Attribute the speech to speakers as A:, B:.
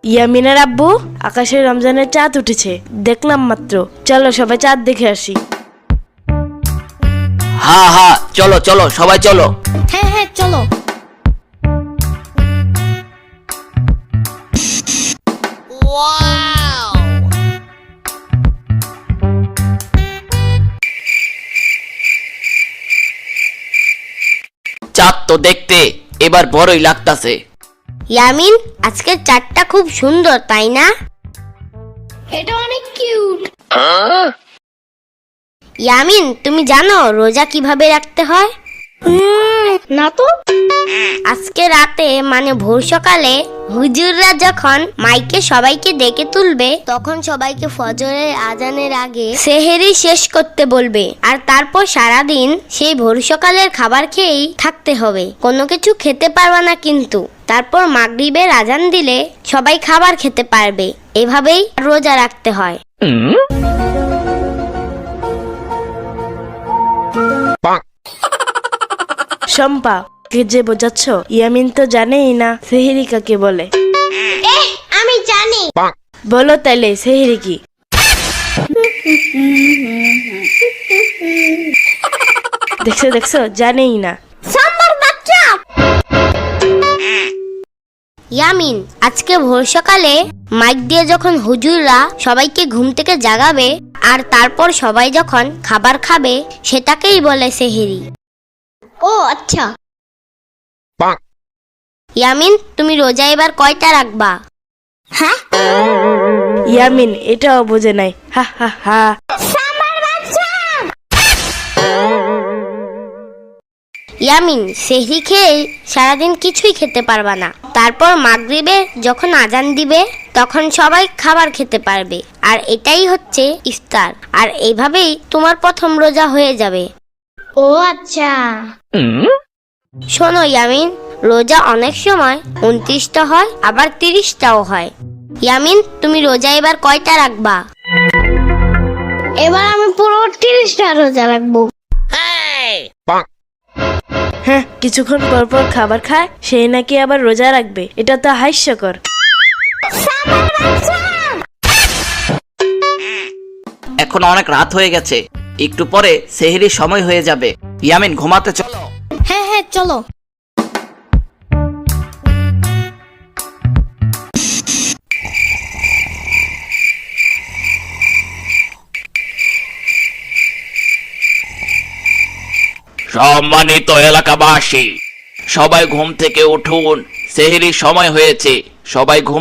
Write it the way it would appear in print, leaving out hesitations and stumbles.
A: ইয়ামিনের আব্বু, আকাশে রমজানের চাঁদ উঠেছে, দেখলাম মাত্র। চলো সবাই চাঁদ দেখে আসি।
B: হ্যাঁ হ্যাঁ, চলো চলো সবাই চলো।
C: হ্যাঁ হ্যাঁ চলো।
B: চাঁদ তো দেখতে এবার বড়ই লাগতাছে।
C: ইয়ামিন, আজকের চাঁদটা খুব সুন্দর, তাই না? এটা অনেক কিউট। ইয়ামিন, তুমি জানো রোজা কিভাবে রাখতে হয়? না তো। আজকে রাতে মানে ভোর সকালে হুজুররা যখন মাইকে সবাইকে ডেকে তুলবে, তখন সবাইকে ফজরের আজানের আগে সেহেরি শেষ করতে বলবে। আর তারপর সারাদিন সেই ভোর সকালের খাবার খেয়েই থাকতে হবে, কোনো কিছু খেতে পারবে না কিন্তু। তারপর মাগরিবের আজান দিলে সবাই খাবার খেতে পারবে। এভাবেই রোজা রাখতে হয়।
A: শম্পা, কে যে বোঝাচ্ছ? ইয়ামিন তো জানেই না সেহরি কাকে বলে।
C: আমি জানি।
A: বলো তাইলে সেহরি কি? দেখছো দেখছো, জানেই না।
C: ইয়ামিন, আজকে ভোর সকালে মাইক দিয়ে যখন হুজুররা সবাইকে ঘুম থেকে জাগাবে আর তারপর সবাই যখন খাবার খাবে, সেটাকেই বলে সেহরি। ও আচ্ছা। ইয়ামিন, তুমি রোজা এবার কয়টা রাখবা? হ্যাঁ,
A: ইয়ামিন এটাও বোঝে নাই। হা হা হা।
C: ইয়ামিন, সেহরি খেয়ে সারাদিন কিছুই খেতে পারবা না। তারপর মাগরিবে যখন আজান দিবে, তখন সবাই খাবার খেতে পারবে। আর এটাই হচ্ছে ইফতার। আর এইভাবেই তোমার প্রথম রোজা হয়ে যাবে। ও আচ্ছা। শোনো ইয়ামিন, রোজা অনেক সময় 29টা হয়, আবার 30টাও হয়। ইয়ামিন, তুমি রোজা এবার কয়টা রাখবা? এবার আমি পুরো 30টা রোজা রাখবো।
A: হ্যাঁ, কিছুক্ষণ পর পর খাবার খায়, সেই নাকি আবার রোজা রাখবে। এটা তো হাস্যকর।
B: এখন অনেক রাত হয়ে গেছে, একটু পরে সেহরির সময় হয়ে যাবে। ইয়ামিন, ঘুমাতে চলো।
C: হ্যাঁ হ্যাঁ চলো।
B: সম্মানিত এলাকাবাসী, সবাই ঘুম থেকে উঠুন, সেহরির সময় হয়েছে। সবাই ঘুম